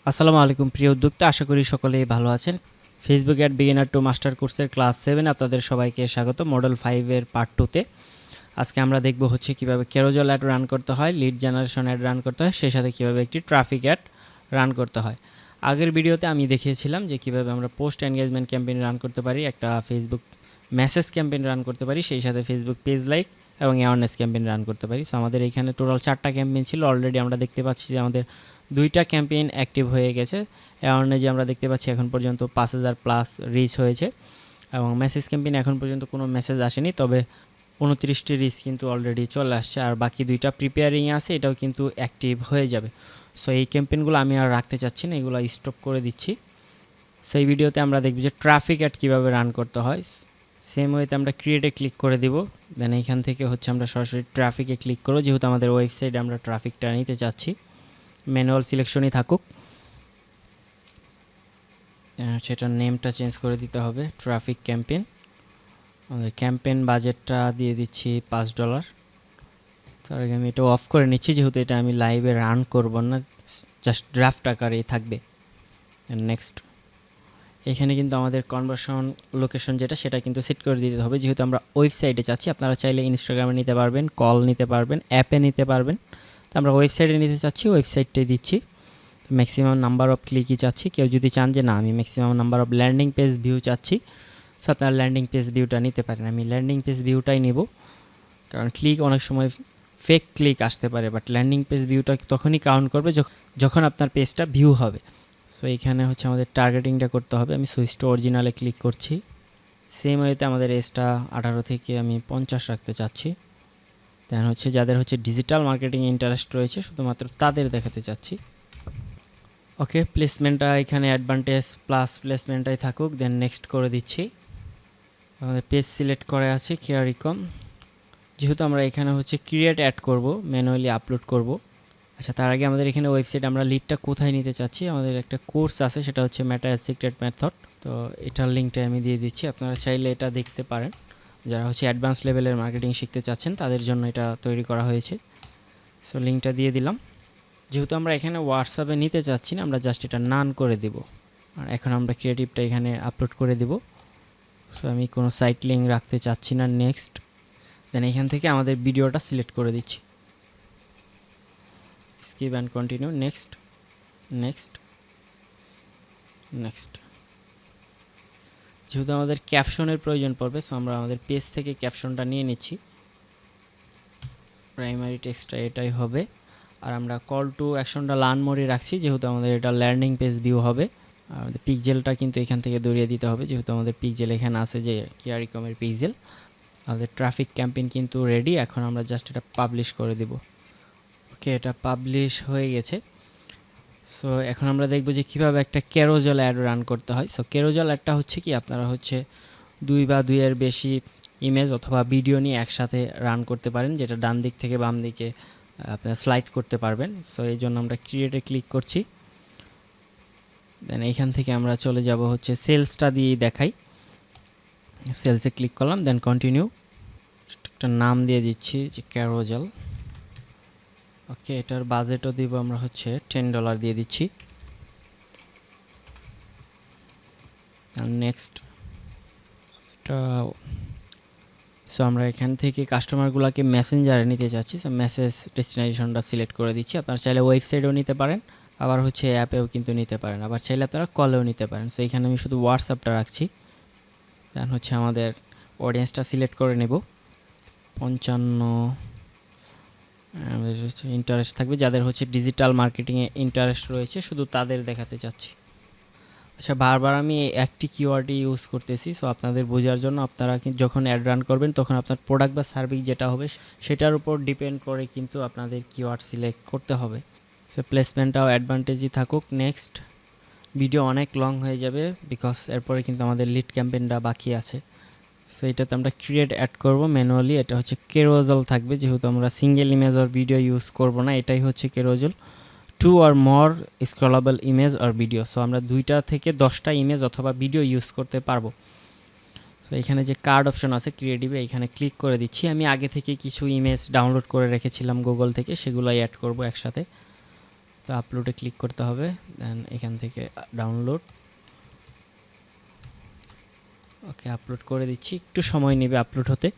আসসালামু আলাইকুম প্রিয় উদ্যোক্তা, আশা করি সকলেই ভালো আছেন। Facebook ad beginner two master কোর্সের ক্লাস 7 আপনাদের সবাইকে স্বাগত। মডেল 5 এর পার্ট 2তে আজকে আমরা দেখব হচ্ছে কিভাবে ক্যারোজেল অ্যাড রান করতে হয়, লিড জেনারেশন অ্যাড রান করতে হয়, সেই সাথে কিভাবে একটি ট্রাফিক অ্যাড রান করতে হয়। আগের ভিডিওতে আমি দেখিয়েছিলাম যে কিভাবে আমরা পোস্ট এনগেজমেন্ট ক্যাম্পেইন রান করতে পারি, একটা ফেসবুক মেসেজ ক্যাম্পেইন রান করতে পারি, সেই সাথে ফেসবুক পেজ লাইক এবং অ্যাওয়ারনেস ক্যাম্পেইন রান করতে পারি। সো আমাদের এখানে টোটাল 4টা ক্যাম্পেইন ছিল। অলরেডি আমরা দেখতে পাচ্ছি যে আমাদের 2টা ক্যাম্পেইন অ্যাক্টিভ হয়ে গেছে। অ্যাওয়ারনেসে আমরা দেখতে পাচ্ছি এখন পর্যন্ত 5000 প্লাস রিচ হয়েছে এবং মেসেজ ক্যাম্পেইন এখন পর্যন্ত কোনো মেসেজ আসেনি, তবে 29টি রিচ কিন্তু অলরেডি চলে আসছে আর বাকি 2টা প্রিপেয়ারিংয়ে আছে, এটাও কিন্তু অ্যাক্টিভ হয়ে যাবে। সো এই ক্যাম্পেইনগুলো আমি আর রাখতে চাচ্ছি না, এগুলো স্টপ করে দিচ্ছি। সেই ভিডিওতে আমরা দেখব যে ট্রাফিক অ্যাড কীভাবে রান করতে হয়। সেম ওয়েতে আমরা ক্রিয়েটে ক্লিক করে দিব, দেন এইখান থেকে হচ্ছে আমরা সরাসরি ট্রাফিকে ক্লিক করব। যেহেতু আমাদের ওয়েবসাইটে আমরা ট্রাফিকটা নিতে চাচ্ছি, ম্যানুয়াল সিলেকশনই থাকুক, সেটার নেমটা চেঞ্জ করে দিতে হবে ট্রাফিক ক্যাম্পেইন। আমাদের ক্যাম্পেইন বাজেটটা দিয়ে দিচ্ছি $5। তার আগে আমি এটা অফ করে নিচ্ছি, যেহেতু এটা আমি লাইভে রান করব না, জাস্ট ড্রাফট আকারেই থাকবে। নেক্সট, এখানে কিন্তু আমাদের কনভার্সন লোকেশন যেটা সেটা কিন্তু সেট করে দিতে হবে, যেহেতু আমরা ওয়েবসাইটে চাচ্ছি। আপনারা চাইলে ইনস্টাগ্রামে নিতে পারবেন, কল নিতে পারবেন, অ্যাপে নিতে পারবেন। তো আমরা ওয়েবসাইটে নিতে চাচ্ছি, ওয়েবসাইটটাই দিচ্ছি। তো ম্যাক্সিমাম নাম্বার অফ ক্লিকই চাচ্ছি। কেউ যদি চান যে না আমি maximum number of landing page view চাচ্ছি, সো আপনারা ল্যান্ডিং পেজ ভিউটা নিতে পারেন। আমি ল্যান্ডিং পেজ ভিউটাই নেব, কারণ ক্লিক অনেক সময় ফেক ক্লিক আসতে পারে, বাট ল্যান্ডিং পেজ ভিউটা তখনই কাউন্ট করবে যখন আপনার পেজটা ভিউ হবে। সো এইখানে হচ্ছে আমাদের টার্গেটিংটা করতে হবে। আমি সুইচ টু অরিজিনালে ক্লিক করছি। সেম ওয়েতে আমাদের এজটা 18 থেকে আমি 50 রাখতে চাচ্ছি। দেন হচ্ছে যাদের হচ্ছে ডিজিটাল মার্কেটিং ইন্টারেস্ট রয়েছে শুধুমাত্র তাদের দেখাতে চাচ্ছি। ওকে, প্লেসমেন্টটা এখানে অ্যাডভান্টেজ প্লাস প্লেসমেন্টটাই থাকুক। দেন নেক্সট করে দিচ্ছি। আমাদের পেজ সিলেক্ট করে আছে কেয়ারিকম, যেহেতু আমরা এখানে হচ্ছে ক্রিয়েট অ্যাড করব, ম্যানুয়ালি আপলোড করব। আচ্ছা, তার আগে আমাদের এখানে ওয়েবসাইট আমরা লিডটা কোথায় নিতে চাচ্ছি, আমাদের একটা কোর্স আছে, সেটা হচ্ছে মেটা সিক্রেট মেথড। তো এটার লিঙ্কটা আমি দিয়ে দিচ্ছি, আপনারা চাইলে এটা দেখতে পারেন। যারা হচ্ছে অ্যাডভান্স লেভেলের মার্কেটিং শিখতে চাচ্ছেন তাদের জন্য এটা তৈরি করা হয়েছে। সো লিঙ্কটা দিয়ে দিলাম। যেহেতু আমরা এখানে হোয়াটসঅ্যাপে নিতে চাচ্ছি না, আমরা জাস্ট এটা নান করে দিব। আর এখন আমরা ক্রিয়েটিভটা এখানে আপলোড করে দিব। সো আমি কোনো সাইট লিঙ্ক রাখতে চাচ্ছি না। নেক্সট, দেন এখান থেকে আমাদের ভিডিওটা সিলেক্ট করে দিচ্ছি, skip and continue. Next next next. যেহেতু আমাদের ক্যাপশনের প্রয়োজন পড়বে, সো আমরা আমাদের পেজ থেকে ক্যাপশনটা নিয়ে নিচ্ছি। প্রাইমারি টেক্সটটা এটাই হবে। আর আমরা কল টু অ্যাকশনটা লার্ন মোডে রাখছি, যেহেতু আমাদের এটা ল্যান্ডিং পেজ ভিউ হবে। আর আমাদের পিকজেলটা কিন্তু এখান থেকে দৌড়িয়ে দিতে হবে, যেহেতু আমাদের পিকজেল এখানে আছে যে কেয়ারিকমের পিকজেল। আমাদের ট্রাফিক ক্যাম্পেইন কিন্তু রেডি, এখন আমরা জাস্ট এটা পাবলিশ করে দিব। ওকে, এটা পাবলিশ হয়ে গেছে। সো এখন আমরা দেখব যে কীভাবে একটা ক্যারোজেল অ্যাড রান করতে হয়। সো ক্যারোজেল অ্যাডটা হচ্ছে কি, আপনারা হচ্ছে 2 বা 2 এর বেশি ইমেজ অথবা ভিডিও নিয়ে একসাথে রান করতে পারেন, যেটা ডান দিক থেকে বাম দিকে আপনারা স্লাইড করতে পারবেন। সো এই জন্য আমরা ক্রিয়েটে ক্লিক করছি। দেন এইখান থেকে আমরা চলে যাব হচ্ছে সেলসটা দিয়ে দেখাই। সেলসে ক্লিক করলাম, দেন কন্টিনিউ। একটা নাম দিয়ে দিচ্ছি যে ক্যারোজেল। ওকে, এটার বাজেটও দিব আমরা হচ্ছে $10 দিয়ে দিচ্ছি। নেক্সট, এটা সো আমরা এখান থেকে কাস্টমারগুলোকে মেসেঞ্জারে নিতে চাচ্ছি। সো মেসেজ ডেস্টিনেশনটা সিলেক্ট করে দিচ্ছি। আপনারা চাইলে ওয়েবসাইটেও নিতে পারেন, আবার হচ্ছে অ্যাপেও কিন্তু নিতে পারেন, আবার চাইলে আপনারা কলেও নিতে পারেন। সো এখানে আমি শুধু হোয়াটসঅ্যাপটা রাখছি। দেন হচ্ছে আমাদের অডিয়েন্সটা সিলেক্ট করে নেব। 55 আমাদের হচ্ছে ইন্টারেস্ট থাকবে, যাদের হচ্ছে ডিজিটাল মার্কেটিংয়ে ইন্টারেস্ট রয়েছে শুধু তাদের দেখাতে চাচ্ছি। আচ্ছা, বারবার আমি একটি কিওয়ার্ডই ইউজ করতেছি, সো আপনাদের বোঝার জন্য। আপনারা যখন অ্যাড রান করবেন তখন আপনার প্রোডাক্ট বা সার্ভিস যেটা হবে সেটার উপর ডিপেন্ড করে কিন্তু আপনাদের কিওয়ার্ড সিলেক্ট করতে হবে। সো প্লেসমেন্টটাও অ্যাডভান্টেজই থাকুক। নেক্সট, ভিডিও অনেক লং হয়ে যাবে বিকজ এরপরে কিন্তু আমাদের লিড ক্যাম্পেইনটা বাকি আছে। সো এটাতে আমরা ক্রিয়েট অ্যাড করব ম্যানুয়ালি। এটা হচ্ছে ক্যারোজেল থাকবে, যেহেতু আমরা সিঙ্গেল ইমেজ আর ভিডিও ইউজ করব না, এটাই হচ্ছে carousel. 2 or more scrollable image or video। So আমরা 2টা থেকে 10টা ইমেজ অথবা ভিডিও ইউজ করতে পারবো। সো এখানে যে কার্ড অপশন আছে ক্রিয়েটিভে, এখানে ক্লিক করে দিচ্ছি। আমি আগে থেকে কিছু ইমেজ ডাউনলোড করে রেখেছিলাম গুগল থেকে, সেগুলোই অ্যাড করব একসাথে। তো আপলোডে ক্লিক করতে হবে, দেন এখান থেকে ডাউনলোড। ওকে, আপলোড করে দিচ্ছি, একটু সময় নেবে আপলোড হতে।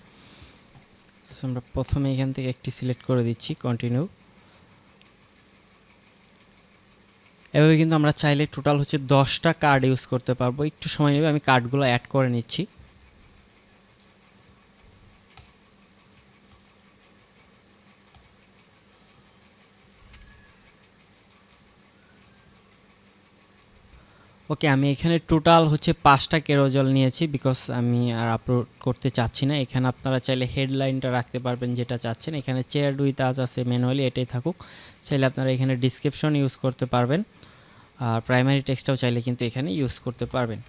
সো আমরা প্রথমে এখান থেকে একটি সিলেক্ট করে দিচ্ছি, কন্টিনিউ। এভাবে কিন্তু আমরা চাইলে টোটাল হচ্ছে 10টা কার্ড ইউজ করতে পারবো। একটু সময় নেবে, আমি কার্ডগুলো অ্যাড করে নিচ্ছি। ওকে, আমি এখানে টোটাল হচ্ছে 5টা কেরোজল নিয়েছি, বিকজ আমি আর আপলোড করতে চাচ্ছি না। এখানে আপনারা চাইলে হেডলাইনটা রাখতে পারবেন যেটা চাচ্ছেন। এখানে চেয়ার উইথ আস আছে ম্যানুয়ালি, এটাই থাকুক। চাইলে আপনারা এখানে ডিসক্রিপশন ইউজ করতে পারবেন, আর প্রাইমারি টেক্সটটাও চাইলে কিন্তু এখানে ইউজ করতে পারবেন।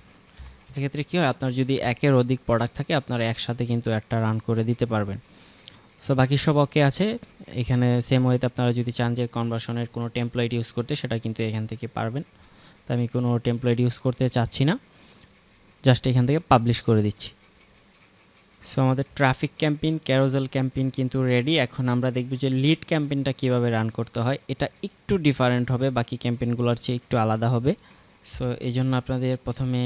এক্ষেত্রে কী হয়, আপনার যদি একের অধিক প্রোডাক্ট থাকে আপনারা একসাথে কিন্তু একটা রান করে দিতে পারবেন। সো বাকি সব ওকে আছে। এখানে সেম ওয়েতে আপনারা যদি চান যে কনভার্সনের কোনো টেমপ্লেট ইউজ করতে, সেটা কিন্তু এখান থেকে পারবেন। তো আমি কোনো টেমপ্লেট ইউজ করতে চাচ্ছি না, জাস্ট এখান থেকে পাবলিশ করে দিচ্ছি। সো আমাদের ট্রাফিক ক্যাম্পেইন, ক্যারোজেল ক্যাম্পেইন কিন্তু রেডি। এখন আমরা দেখব যে লিড ক্যাম্পেইনটা কীভাবে রান করতে হয়। এটা একটু ডিফারেন্ট হবে, বাকি ক্যাম্পেইনগুলোর চেয়ে একটু আলাদা হবে। সো এই জন্য আপনাদের প্রথমে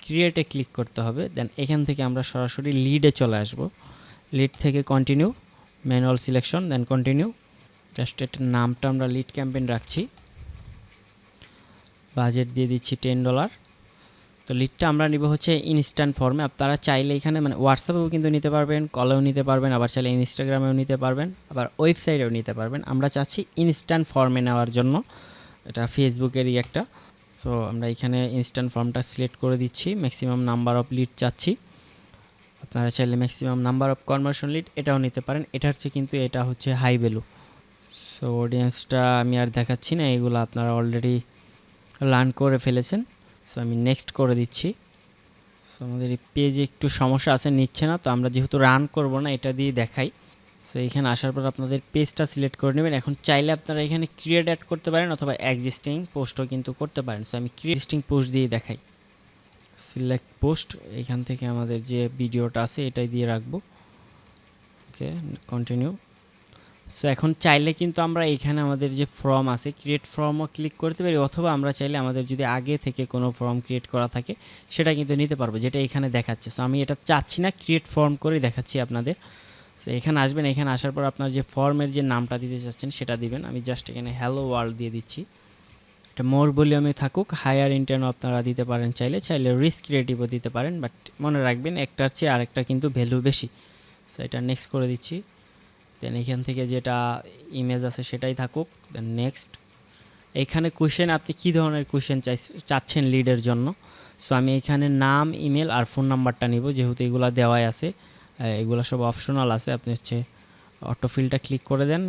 ক্রিয়েটে ক্লিক করতে হবে, দেন এখান থেকে আমরা সরাসরি লিডে চলে আসব। লিড থেকে continue, manual selection, then continue. Just এটার নামটা আমরা লিড ক্যাম্পেইন রাখছি, বাজেট দিয়ে দিচ্ছি $10। তো লিডটা আমরা নিব হচ্ছে ইনস্ট্যান্ট ফর্মে। আপনারা চাইলে এখানে মানে হোয়াটসঅ্যাপেও কিন্তু নিতে পারবেন, কলেও নিতে পারবেন, আবার চাইলে ইনস্টাগ্রামেও নিতে পারবেন, আবার ওয়েবসাইটেও নিতে পারবেন। আমরা চাচ্ছি ইনস্ট্যান্ট ফর্মে নেওয়ার জন্য, এটা ফেসবুকেরই একটা। সো আমরা এখানে ইনস্ট্যান্ট ফর্মটা সিলেক্ট করে দিচ্ছি। ম্যাক্সিমাম নাম্বার অফ লিড চাচ্ছি। আপনারা চাইলে maximum number of conversion lead এটাও নিতে পারেন। এটার চেয়ে কিন্তু এটা হচ্ছে হাই ভ্যালু। সো অডিয়েন্সটা আমি আর দেখাচ্ছি না, এগুলো আপনারা অলরেডি লার্ন করে ফেলেছেন। সো আমি নেক্সট করে দিচ্ছি। সো আমাদের এই পেজে একটু সমস্যা আছে, নিচ্ছে না। তো আমরা যেহেতু রান করব না, এটা দিয়ে দেখাই। সো এখানে আসার পর আপনাদের পেজটা সিলেক্ট করে নেবেন। এখন চাইলে আপনারা এখানে ক্রিয়েট অ্যাড করতে পারেন, অথবা এক্সিস্টিং পোস্টও কিন্তু করতে পারেন। সো আমি এক্সিস্টিং পোস্ট দিয়ে দেখাই। সিলেক্ট পোস্ট, এখান থেকে আমাদের যে ভিডিওটা আছে এটাই দিয়ে রাখবো। ওকে, কন্টিনিউ। সো এখন চাইলে কিন্তু আমরা এখানে আমাদের যে ফর্ম আছে, ক্রিয়েট ফর্মও ক্লিক করতে পারি, অথবা আমরা চাইলে আমাদের যদি আগে থেকে কোনো ফর্ম ক্রিয়েট করা থাকে সেটা কিন্তু নিতে পারবো, যেটা এখানে দেখাচ্ছে। সো আমি এটা চাচ্ছি না, ক্রিয়েট ফর্ম করে দেখাচ্ছি আপনাদের। সো এখানে আসবেন, এখানে আসার পর আপনার যে ফর্মের যে নামটা দিতে চাচ্ছেন সেটা দিবেন। আমি জাস্ট এখানে হ্যালো ওয়ার্ল্ড দিয়ে দিচ্ছি। এটা মোর ভলিউমে থাকুক, হায়ার ইন্টেনও আপনারা দিতে পারেন, চাইলে রিস্ক ক্রিয়েটিভও দিতে পারেন, বাট মনে রাখবেন একটার চেয়ে আরেকটা কিন্তু ভ্যালু বেশি। সো এটা নেক্সট করে দিচ্ছি। দেন এখান থেকে যেটা ইমেজ আছে সেটাই থাকুক, দেন নেক্সট। এখানে কোয়েশ্চেন, আপনি কী ধরনের কোয়েশ্চেন চাচ্ছেন লিডের জন্য। সো আমি এখানে নাম, ইমেল আর ফোন নাম্বারটা নিব, যেহেতু এগুলো দেওয়াই আছে, এগুলো সব অপশনাল আছে। আপনি হচ্ছে অটোফিলটা ক্লিক করে দেন।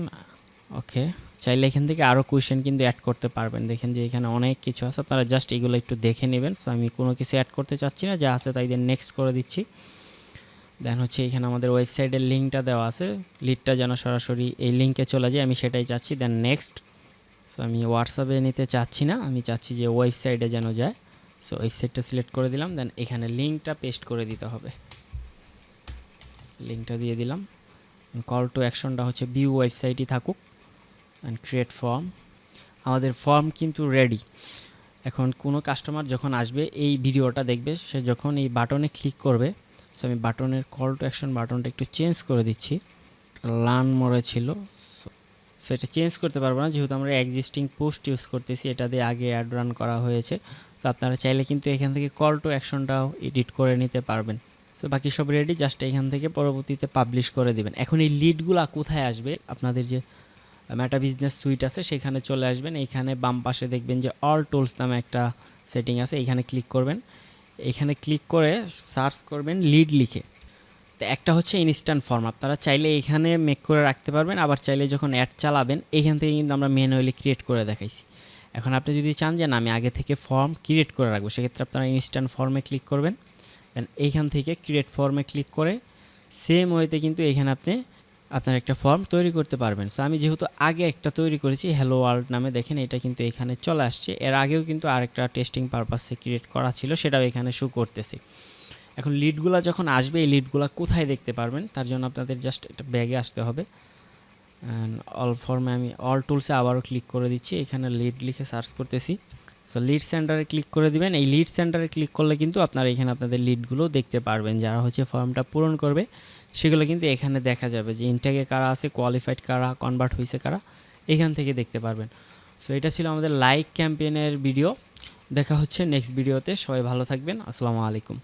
ওকে, চাইলে এখান থেকে আরও কোয়েশ্চেন কিন্তু অ্যাড করতে পারবেন। দেখেন যে এখানে অনেক কিছু আছে, আপনারা জাস্ট এগুলো একটু দেখে নেবেন। সো আমি কোনো কিছু অ্যাড করতে চাচ্ছি না, যা আছে তাই দেন নেক্সট করে দিচ্ছি। দেন হচ্ছে এখানে আমাদের ওয়েবসাইটের লিঙ্কটা দেওয়া আছে, লিডটা যেন সরাসরি এই লিঙ্কে চলে যায়, আমি সেটাই চাচ্ছি। দেন নেক্সট। সো আমি হোয়াটসঅ্যাপে নিতে চাচ্ছি না, আমি চাচ্ছি যে ওয়েবসাইটে যেন যায়। সো ওয়েবসাইটটা সিলেক্ট করে দিলাম, দেন এখানে লিঙ্কটা পেস্ট করে দিতে হবে। লিঙ্কটা দিয়ে দিলাম। কল টু অ্যাকশনটা হচ্ছে ভিউ ওয়েবসাইটই থাকুক, অ্যান্ড ক্রিয়েট ফর্ম। আমাদের ফর্ম কিন্তু রেডি। এখন কোনো কাস্টমার যখন আসবে, এই ভিডিওটা দেখবে, সে যখন এই বাটনে ক্লিক করবে, সো আমি বাটনের কল টু অ্যাকশন বাটনটা একটু চেঞ্জ করে দিচ্ছি। লার্ন মোরে ছিল, সো এটা চেঞ্জ করতে পারবো না, যেহেতু আমরা এক্সিস্টিং পোস্ট ইউজ করতেছি, এটা দিয়ে আগে অ্যাড রান করা হয়েছে। তো আপনারা চাইলে কিন্তু এখান থেকে কল টু অ্যাকশনটাও এডিট করে নিতে পারবেন। সো বাকি সব রেডি, জাস্ট এখান থেকে পরবর্তীতে পাবলিশ করে দিবেন। এখন এই লিডগুলো কোথায় আসবে, আপনাদের যে মেটা বিজনেস সুইট আছে সেখানে চলে আসবেন। এইখানে বাম পাশে দেখবেন যে অল টুলস নামে একটা সেটিং আছে, এইখানে ক্লিক করবেন। এখানে ক্লিক করে সার্চ করবেন লিড লিখে। তো একটা হচ্ছে ইনস্ট্যান্ট ফর্ম, আপনারা চাইলে এখানে মেক করে রাখতে পারবেন, আবার চাইলে যখন অ্যাড চালাবেন এইখান থেকে কিন্তু আমরা ম্যানুয়ালি ক্রিয়েট করে দেখাইছি। এখন আপনি যদি চান যে না আমি আগে থেকে ফর্ম ক্রিয়েট করে রাখবো, সেক্ষেত্রে আপনারা ইনস্ট্যান্ট ফর্মে ক্লিক করবেন। দেন এইখান থেকে ক্রিয়েট ফর্মে ক্লিক করে সেম ওয়েতে কিন্তু এখানে আপনি আপনার একটা ফর্ম তৈরি করতে পারবেন। সো আমি যেহেতু আগে একটা তৈরি করেছি হ্যালো ওয়ার্ল্ড নামে, দেখেন এটা কিন্তু এখানে চলে আসছে। এর আগেও কিন্তু আরেকটা টেস্টিং পারপাসে ক্রিয়েট করা ছিল, সেটাও এখানে শো করতেছি। এখন লিডগুলো যখন আসবে, এই লিডগুলো কোথায় দেখতে পারবেন, তার জন্য আপনাদের জাস্ট একটা ব্যাগে আসতে হবে। অ্যান্ড অল ফর্মে আমি অল টুলসে আবারও ক্লিক করে দিচ্ছি, এখানে লিড লিখে সার্চ করতেছি। সো লিড সেন্টারে ক্লিক করে দিবেন। এই লিড সেন্টারে ক্লিক করলে কিন্তু আপনারা এখানে আপনাদের লিডগুলো দেখতে পারবেন, যারা হচ্ছে ফর্মটা পূরণ করবে সেগুলো কিন্তু এখানে দেখা যাবে যে ইনটেকে কারা আছে, কোয়ালিফাইড কারা, কনভার্ট হয়েছে কারা, এখান থেকে দেখতে পারবেন। সো এটা ছিল আমাদের লাইক ক্যাম্পেইনের ভিডিও। দেখা হচ্ছে নেক্সট ভিডিওতে। সবাই ভালো থাকবেন। আসসালামু আলাইকুম।